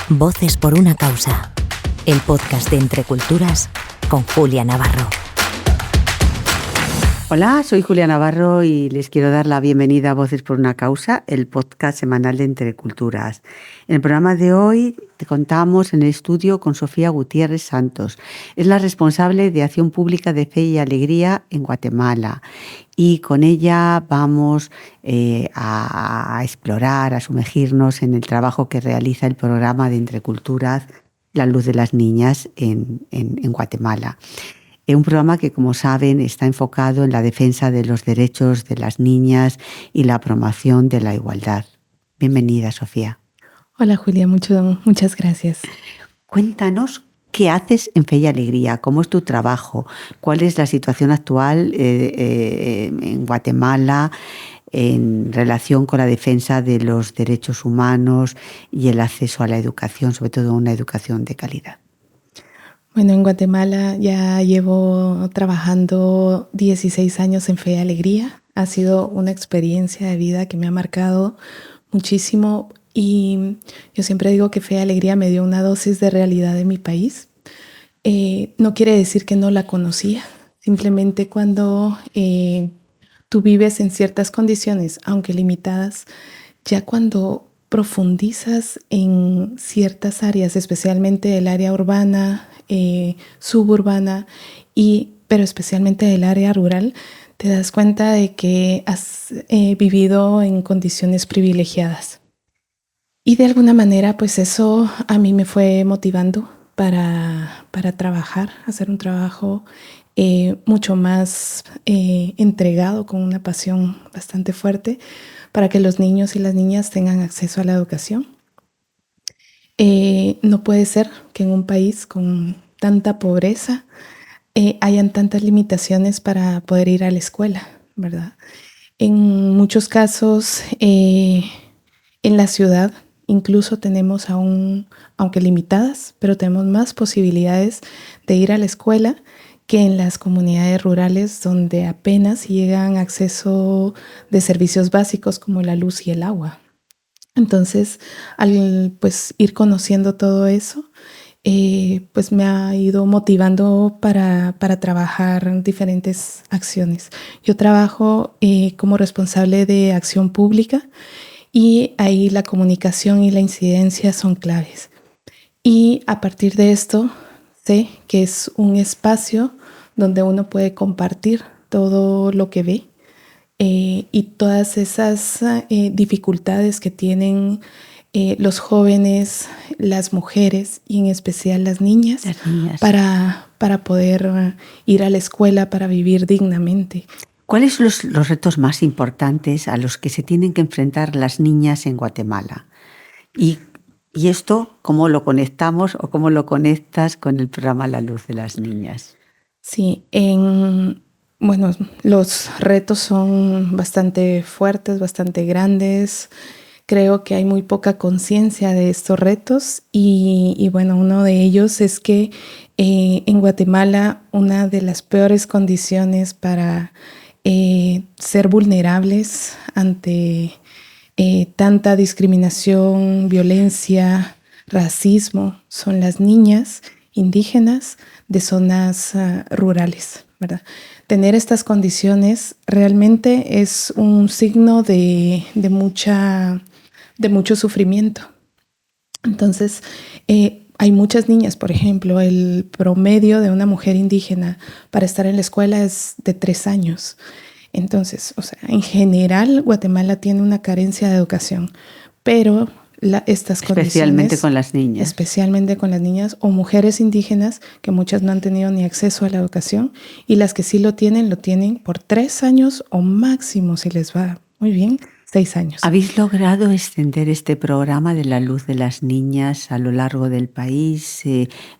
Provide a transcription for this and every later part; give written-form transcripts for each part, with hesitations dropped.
Voces por una causa, el podcast de Entre Culturas con Julia Navarro. Hola, soy Julia Navarro y les quiero dar la bienvenida a Voces por una causa, el podcast semanal de Entre Culturas. En el programa de hoy te contamos en el estudio con Sofía Gutiérrez Santos. Es la responsable de Acción Pública de Fe y Alegría en Guatemala. Y con ella vamos a explorar, a sumergirnos en el trabajo que realiza el programa de Entre Culturas, La Luz de las Niñas en Guatemala. Es un programa que, como saben, está enfocado en la defensa de los derechos de las niñas y la promoción de la igualdad. Bienvenida, Sofía. Hola, Julia, muchas gracias. Cuéntanos qué haces en Fe y Alegría, cómo es tu trabajo, cuál es la situación actual en Guatemala en relación con la defensa de los derechos humanos y el acceso a la educación, sobre todo una educación de calidad. Bueno, en Guatemala ya llevo trabajando 16 años en Fe y Alegría. Ha sido una experiencia de vida que me ha marcado muchísimo y yo siempre digo que Fe y Alegría me dio una dosis de realidad de mi país. No quiere decir que no la conocía, simplemente cuando tú vives en ciertas condiciones, aunque limitadas, ya cuando profundizas en ciertas áreas, especialmente el área urbana, suburbana, pero especialmente del área rural, te das cuenta de que has vivido en condiciones privilegiadas. Y de alguna manera, pues eso a mí me fue motivando para trabajar, hacer un trabajo mucho más entregado, con una pasión bastante fuerte, para que los niños y las niñas tengan acceso a la educación. No puede ser que en un país con tanta pobreza hayan tantas limitaciones para poder ir a la escuela, ¿verdad? En muchos casos, en la ciudad incluso tenemos aunque limitadas, pero tenemos más posibilidades de ir a la escuela que en las comunidades rurales, donde apenas llegan acceso de servicios básicos como la luz y el agua. Entonces, al ir conociendo todo eso, pues me ha ido motivando para trabajar diferentes acciones. Yo trabajo como responsable de acción pública y ahí la comunicación y la incidencia son claves. Y a partir de esto, sé que es un espacio donde uno puede compartir todo lo que ve y todas esas dificultades que tienen los jóvenes, las mujeres y en especial las niñas. Para poder ir a la escuela, para vivir dignamente. ¿Cuáles son los retos más importantes a los que se tienen que enfrentar las niñas en Guatemala? Y esto, ¿cómo lo conectamos o cómo lo conectas con el programa La Luz de las Niñas? Sí, bueno, los retos son bastante fuertes, bastante grandes. Creo que hay muy poca conciencia de estos retos y bueno, uno de ellos es que en Guatemala una de las peores condiciones para ser vulnerables ante tanta discriminación, violencia, racismo son las niñas indígenas de zonas rurales, ¿verdad? Tener estas condiciones realmente es un signo de mucho sufrimiento. Entonces, hay muchas niñas, por ejemplo, el promedio de una mujer indígena para estar en la escuela es de 3 años. Entonces, en general, Guatemala tiene una carencia de educación, pero estas condiciones... Especialmente con las niñas. Especialmente con las niñas o mujeres indígenas, que muchas no han tenido ni acceso a la educación, y las que sí lo tienen por 3 años o máximo, si les va muy bien, 6 años. ¿Habéis logrado extender este programa de La Luz de las Niñas a lo largo del país?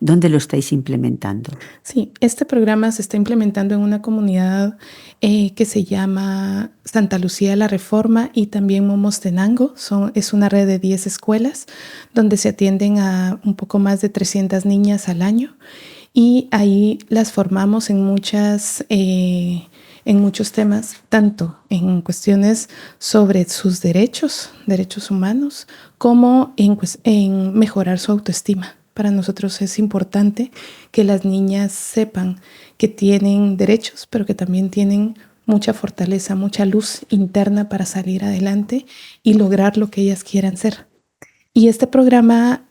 ¿Dónde lo estáis implementando? Sí, este programa se está implementando en una comunidad que se llama Santa Lucía de la Reforma y también Momostenango. Es una red de 10 escuelas donde se atienden a un poco más de 300 niñas al año y ahí las formamos en en muchos temas, tanto en cuestiones sobre sus derechos humanos, como en mejorar su autoestima. Para nosotros es importante que las niñas sepan que tienen derechos, pero que también tienen mucha fortaleza, mucha luz interna para salir adelante y lograr lo que ellas quieran ser. Y este programa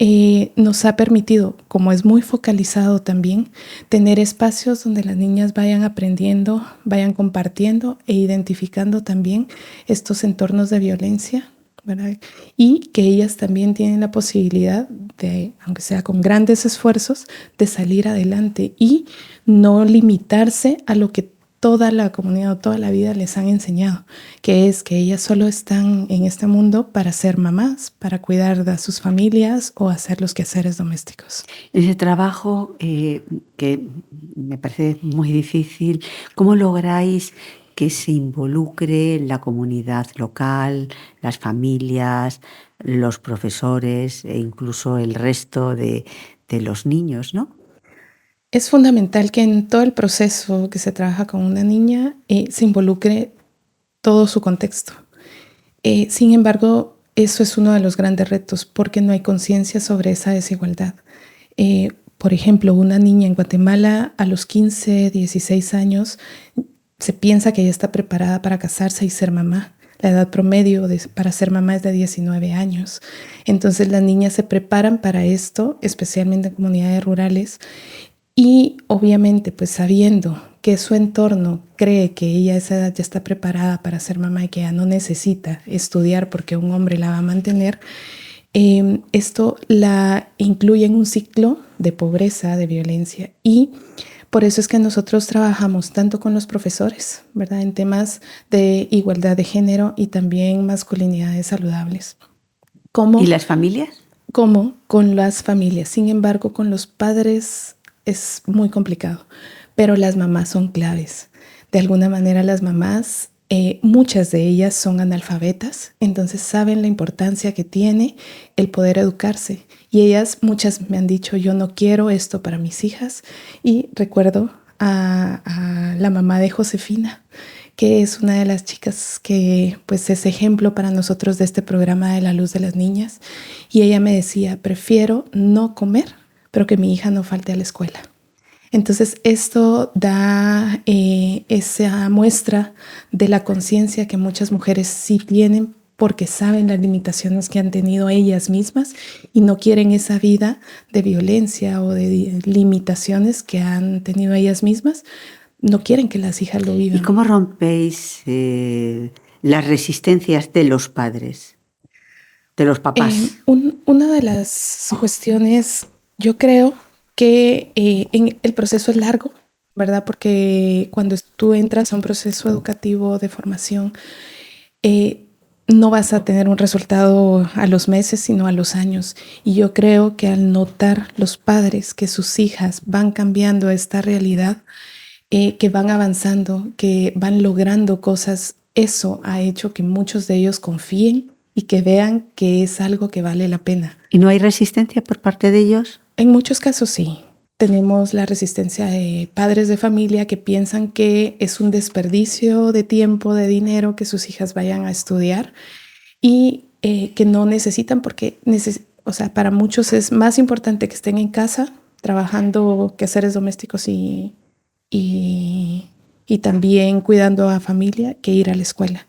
nos ha permitido, como es muy focalizado también, tener espacios donde las niñas vayan aprendiendo, vayan compartiendo e identificando también estos entornos de violencia, ¿verdad? Y que ellas también tienen la posibilidad de, aunque sea con grandes esfuerzos, de salir adelante y no limitarse a lo que toda la comunidad o toda la vida les han enseñado, que es que ellas solo están en este mundo para ser mamás, para cuidar de sus familias o hacer los quehaceres domésticos. Ese trabajo que me parece muy difícil, ¿cómo lográis que se involucre la comunidad local, las familias, los profesores e incluso el resto de los niños, ¿no? Es fundamental que en todo el proceso que se trabaja con una niña se involucre todo su contexto. Sin embargo, eso es uno de los grandes retos porque no hay conciencia sobre esa desigualdad. Por ejemplo, una niña en Guatemala a los 15, 16 años se piensa que ya está preparada para casarse y ser mamá. La edad promedio para ser mamá es de 19 años. Entonces las niñas se preparan para esto, especialmente en comunidades rurales. Y obviamente, pues sabiendo que su entorno cree que ella a esa edad ya está preparada para ser mamá y que ya no necesita estudiar porque un hombre la va a mantener, esto la incluye en un ciclo de pobreza, de violencia. Y por eso es que nosotros trabajamos tanto con los profesores, ¿verdad? En temas de igualdad de género y también masculinidades saludables. ¿Y las familias? Como con las familias. Sin embargo, con los padres es muy complicado, pero las mamás son claves. De alguna manera las mamás, muchas de ellas son analfabetas, entonces saben la importancia que tiene el poder educarse. Y ellas, muchas me han dicho, yo no quiero esto para mis hijas. Y recuerdo a la mamá de Josefina, que es una de las chicas que pues es ejemplo para nosotros de este programa de la luz de las niñas. Y ella me decía, prefiero no comer, pero que mi hija no falte a la escuela. Entonces esto da esa muestra de la conciencia que muchas mujeres sí tienen porque saben las limitaciones que han tenido ellas mismas y no quieren esa vida de violencia o de limitaciones que han tenido ellas mismas. No quieren que las hijas lo vivan. ¿Y cómo rompéis las resistencias de los padres, de los papás? Una de las cuestiones, yo creo que el proceso es largo, ¿verdad? Porque cuando tú entras a un proceso educativo de formación, no vas a tener un resultado a los meses, sino a los años. Y yo creo que al notar los padres que sus hijas van cambiando esta realidad, que van avanzando, que van logrando cosas, eso ha hecho que muchos de ellos confíen y que vean que es algo que vale la pena. ¿Y no hay resistencia por parte de ellos? En muchos casos sí. Tenemos la resistencia de padres de familia que piensan que es un desperdicio de tiempo, de dinero, que sus hijas vayan a estudiar y que no necesitan porque, o sea, para muchos es más importante que estén en casa trabajando quehaceres domésticos y también cuidando a familia que ir a la escuela.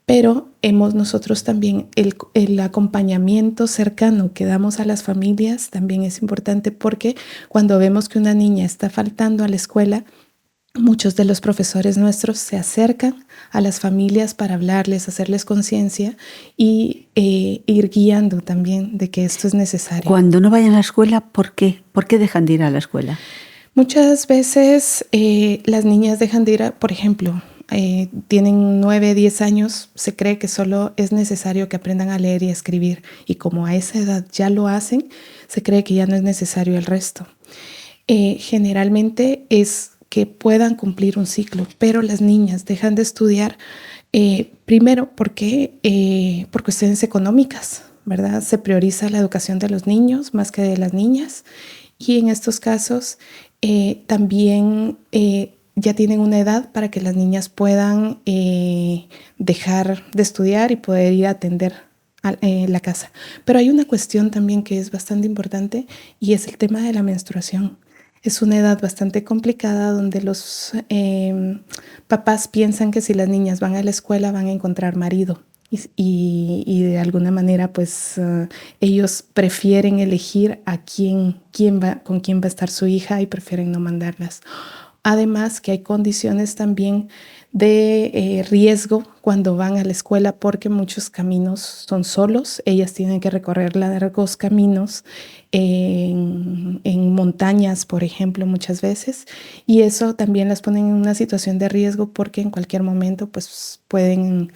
Pero nosotros también el acompañamiento cercano que damos a las familias también es importante porque cuando vemos que una niña está faltando a la escuela, muchos de los profesores nuestros se acercan a las familias para hablarles, hacerles conciencia y ir guiando también de que esto es necesario. Cuando no vayan a la escuela, ¿por qué? ¿Por qué dejan de ir a la escuela? Muchas veces las niñas dejan de ir, por ejemplo, tienen 9, 10 años, se cree que solo es necesario que aprendan a leer y a escribir y como a esa edad ya lo hacen, se cree que ya no es necesario el resto. Generalmente es que puedan cumplir un ciclo, pero las niñas dejan de estudiar primero porque por cuestiones económicas, ¿verdad? Se prioriza la educación de los niños más que de las niñas y en estos casos también ya tienen una edad para que las niñas puedan dejar de estudiar y poder ir a atender la casa. Pero hay una cuestión también que es bastante importante y es el tema de la menstruación. Es una edad bastante complicada donde los papás piensan que si las niñas van a la escuela van a encontrar marido y de alguna manera pues ellos prefieren elegir a con quién va a estar su hija y prefieren no mandarlas. Además que hay condiciones también de riesgo cuando van a la escuela porque muchos caminos son solos, ellas tienen que recorrer largos caminos en montañas, por ejemplo, muchas veces, y eso también las pone en una situación de riesgo porque en cualquier momento pues, pueden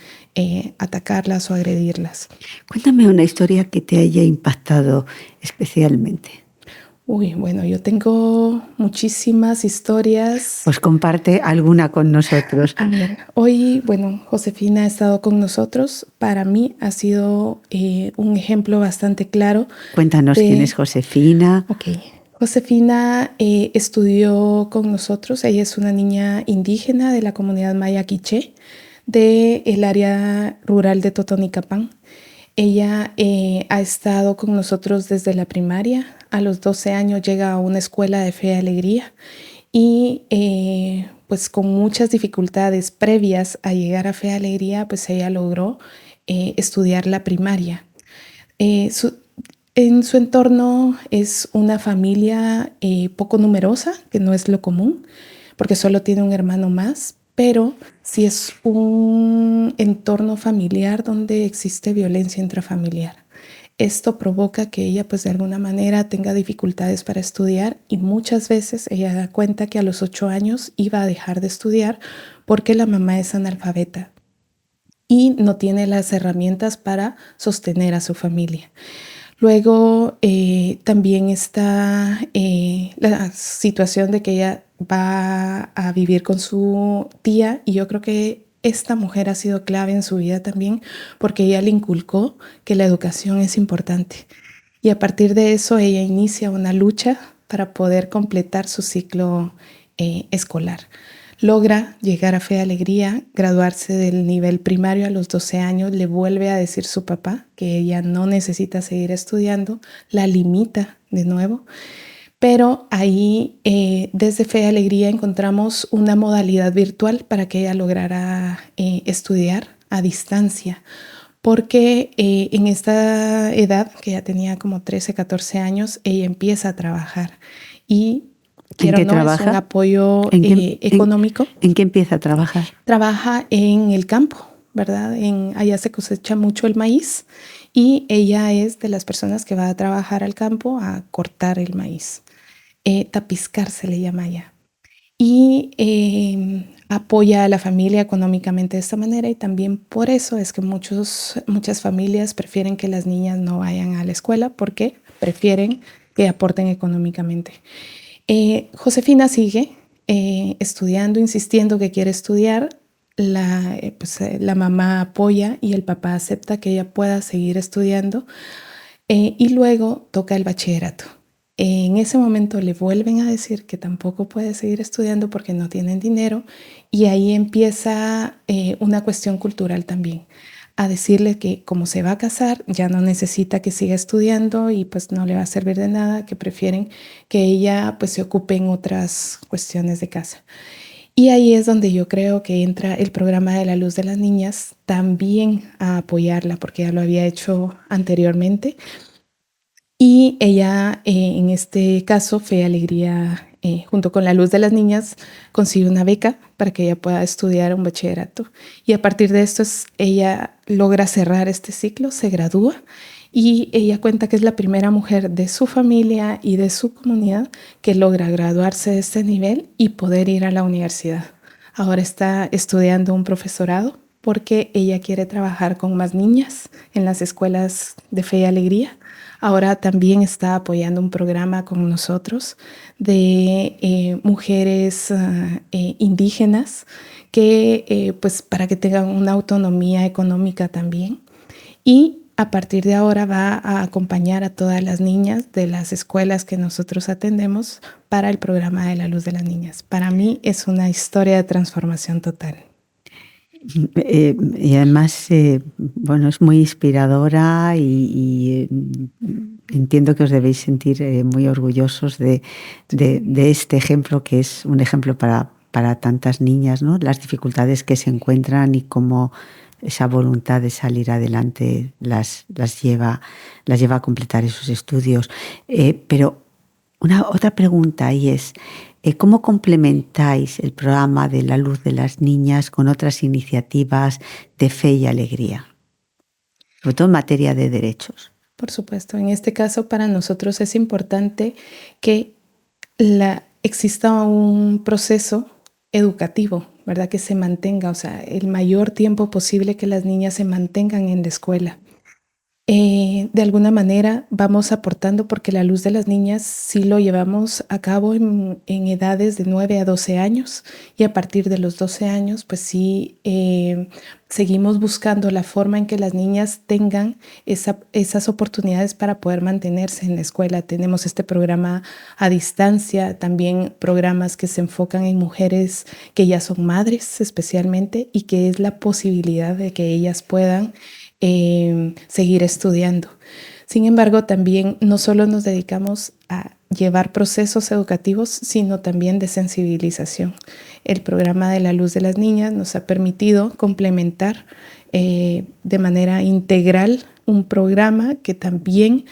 atacarlas o agredirlas. Cuéntame una historia que te haya impactado especialmente. Uy, bueno, yo tengo muchísimas historias. Pues comparte alguna con nosotros. A ver, hoy, bueno, Josefina ha estado con nosotros. Para mí ha sido un ejemplo bastante claro. Cuéntanos quién es Josefina. Ok. Josefina estudió con nosotros. Ella es una niña indígena de la comunidad maya quiché del área rural de Totonicapán. Ella ha estado con nosotros desde la primaria. A los 12 años llega a una escuela de fe y alegría y pues con muchas dificultades previas a llegar a fe y alegría, pues ella logró estudiar la primaria. En su entorno es una familia poco numerosa, que no es lo común, porque solo tiene un hermano más, pero sí es un entorno familiar donde existe violencia intrafamiliar. Esto provoca que ella pues de alguna manera tenga dificultades para estudiar y muchas veces ella da cuenta que a los 8 años iba a dejar de estudiar porque la mamá es analfabeta y no tiene las herramientas para sostener a su familia. Luego también está la situación de que ella va a vivir con su tía y yo creo que esta mujer ha sido clave en su vida también porque ella le inculcó que la educación es importante y a partir de eso ella inicia una lucha para poder completar su ciclo escolar. Logra llegar a Fe y Alegría, graduarse del nivel primario a los 12 años, le vuelve a decir su papá que ella no necesita seguir estudiando, la limita de nuevo, pero ahí desde Fe y Alegría encontramos una modalidad virtual para que ella lograra estudiar a distancia, porque en esta edad, que ya tenía como 13, 14 años, ella empieza a trabajar y ¿En qué trabaja? Es un apoyo económico. ¿En qué empieza a trabajar? Trabaja en el campo, ¿verdad? Allá se cosecha mucho el maíz y ella es de las personas que va a trabajar al campo a cortar el maíz. Tapizcar se le llama allá. Y apoya a la familia económicamente de esta manera y también por eso es que muchas familias prefieren que las niñas no vayan a la escuela porque prefieren que aporten económicamente. Josefina sigue estudiando, insistiendo que quiere estudiar. La mamá apoya y el papá acepta que ella pueda seguir estudiando y luego toca el bachillerato. En ese momento le vuelven a decir que tampoco puede seguir estudiando porque no tienen dinero y ahí empieza una cuestión cultural también. A decirle que como se va a casar ya no necesita que siga estudiando y pues no le va a servir de nada, que prefieren que ella pues se ocupe en otras cuestiones de casa. Y ahí es donde yo creo que entra el programa de la Luz de las Niñas también a apoyarla porque ya lo había hecho anteriormente. Y ella, en este caso, Fe y Alegría, junto con la Luz de las Niñas, consigue una beca para que ella pueda estudiar un bachillerato. Y a partir de esto, ella logra cerrar este ciclo, se gradúa y ella cuenta que es la primera mujer de su familia y de su comunidad que logra graduarse de este nivel y poder ir a la universidad. Ahora está estudiando un profesorado porque ella quiere trabajar con más niñas en las escuelas de Fe y Alegría. Ahora también está apoyando un programa con nosotros de mujeres indígenas que, pues, para que tengan una autonomía económica también. Y a partir de ahora va a acompañar a todas las niñas de las escuelas que nosotros atendemos para el programa de la Luz de las Niñas. Para mí es una historia de transformación total. Y además, bueno, es muy inspiradora y entiendo que os debéis sentir muy orgullosos de este ejemplo, que es un ejemplo para tantas niñas, ¿no? Las dificultades que se encuentran y cómo esa voluntad de salir adelante las lleva a completar esos estudios. Pero otra pregunta ahí es, ¿cómo complementáis el programa de la Luz de las Niñas con otras iniciativas de fe y alegría? Sobre todo en materia de derechos. Por supuesto, en este caso para nosotros es importante que exista un proceso educativo, ¿verdad? Que se mantenga, o sea, el mayor tiempo posible que las niñas se mantengan en la escuela. De alguna manera vamos aportando, porque la Luz de las Niñas sí lo llevamos a cabo en edades de 9 a 12 años, y a partir de los 12 años pues sí seguimos buscando la forma en que las niñas tengan esas oportunidades para poder mantenerse en la escuela. Tenemos este programa a distancia, también programas que se enfocan en mujeres que ya son madres especialmente, y que es la posibilidad de que ellas puedan seguir estudiando. Sin embargo, también no solo nos dedicamos a llevar procesos educativos, sino también de sensibilización. El programa de la Luz de las Niñas nos ha permitido complementar de manera integral un programa que también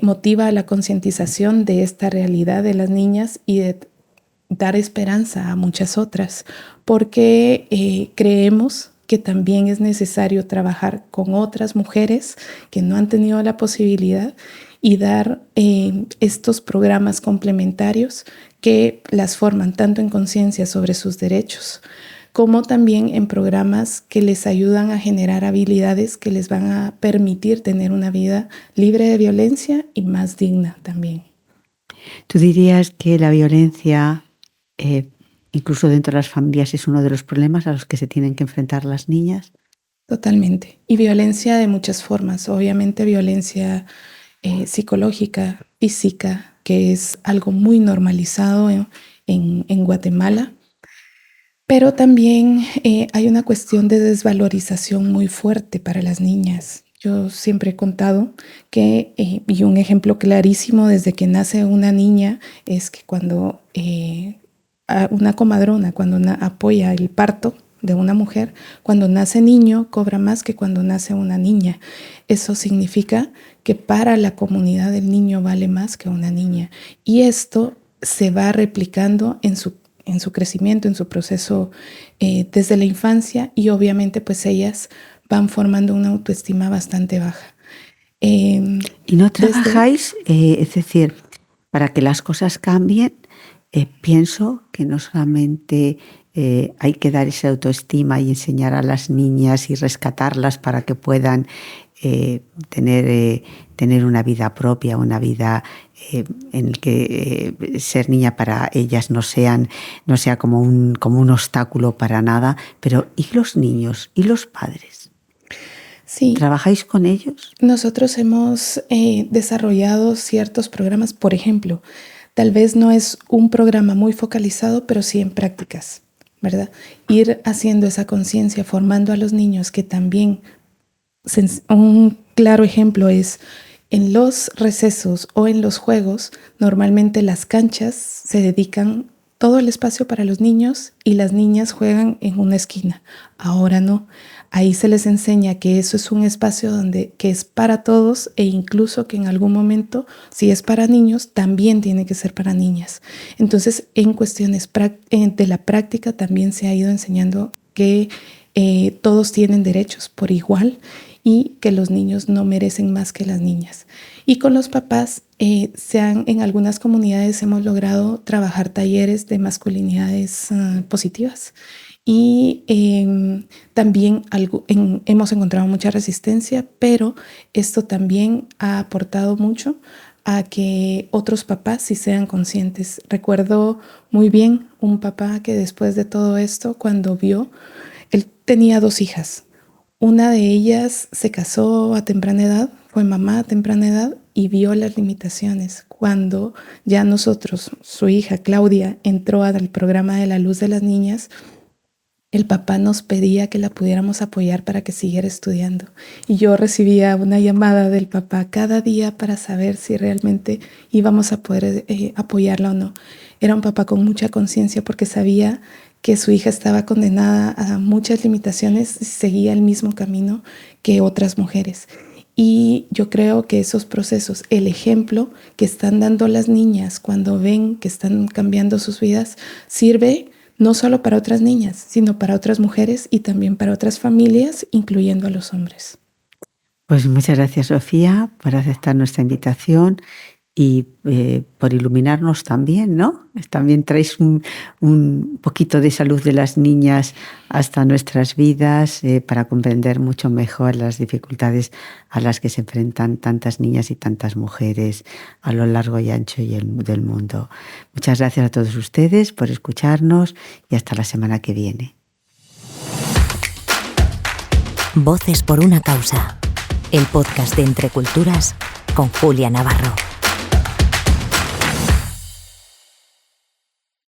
motiva a la concientización de esta realidad de las niñas y de dar esperanza a muchas otras, porque creemos que también es necesario trabajar con otras mujeres que no han tenido la posibilidad y dar estos programas complementarios que las forman tanto en conciencia sobre sus derechos, como también en programas que les ayudan a generar habilidades que les van a permitir tener una vida libre de violencia y más digna también. ¿Tú dirías que la violencia incluso dentro de las familias es uno de los problemas a los que se tienen que enfrentar las niñas? Totalmente. Y violencia de muchas formas. Obviamente violencia psicológica, física, que es algo muy normalizado en Guatemala. Pero también hay una cuestión de desvalorización muy fuerte para las niñas. Yo siempre he contado que, y un ejemplo clarísimo desde que nace una niña, es que cuando una comadrona, cuando apoya el parto de una mujer, cuando nace niño cobra más que cuando nace una niña. Eso significa que para la comunidad el niño vale más que una niña. Y esto se va replicando en su crecimiento, en su proceso desde la infancia, y obviamente pues ellas van formando una autoestima bastante baja. ¿Y no trabajáis, es decir, para que las cosas cambien? Pienso que no solamente hay que dar esa autoestima y enseñar a las niñas y rescatarlas para que puedan tener una vida propia, una vida en el que ser niña para ellas no sea como un obstáculo para nada, pero ¿y los niños? ¿Y los padres? Sí. ¿Trabajáis con ellos? Nosotros hemos desarrollado ciertos programas, por ejemplo, tal vez no es un programa muy focalizado, pero sí en prácticas, ¿verdad? Ir haciendo esa conciencia, formando a los niños, que también un claro ejemplo es en los recesos o en los juegos. Normalmente las canchas se dedican todo el espacio para los niños y las niñas juegan en una esquina. Ahora no. Ahí se les enseña que eso es un espacio que es para todos, e incluso que en algún momento, si es para niños, también tiene que ser para niñas. Entonces, en cuestiones de la práctica también se ha ido enseñando que todos tienen derechos por igual y que los niños no merecen más que las niñas. Y con los papás, en algunas comunidades hemos logrado trabajar talleres de masculinidades positivas. Y también hemos encontrado mucha resistencia, pero esto también ha aportado mucho a que otros papás sí sean conscientes. Recuerdo muy bien un papá que después de todo esto, cuando vio, él tenía 2 hijas. Una de ellas se casó a temprana edad, fue mamá a temprana edad y vio las limitaciones. Cuando ya nosotros, su hija Claudia, entró al programa de la luz de las niñas, el papá nos pedía que la pudiéramos apoyar para que siguiera estudiando. Y yo recibía una llamada del papá cada día para saber si realmente íbamos a poder apoyarla o no. Era un papá con mucha conciencia porque sabía que su hija estaba condenada a muchas limitaciones y seguía el mismo camino que otras mujeres. Y yo creo que esos procesos, el ejemplo que están dando las niñas cuando ven que están cambiando sus vidas, sirve no solo para otras niñas, sino para otras mujeres y también para otras familias, incluyendo a los hombres. Pues muchas gracias, Sofía, por aceptar nuestra invitación y por iluminarnos también, ¿no? También traes un poquito de esa luz de las niñas hasta nuestras vidas para comprender mucho mejor las dificultades a las que se enfrentan tantas niñas y tantas mujeres a lo largo y ancho del mundo. Muchas gracias a todos ustedes por escucharnos y hasta la semana que viene. Voces por una causa. El podcast de Entre Culturas con Julia Navarro.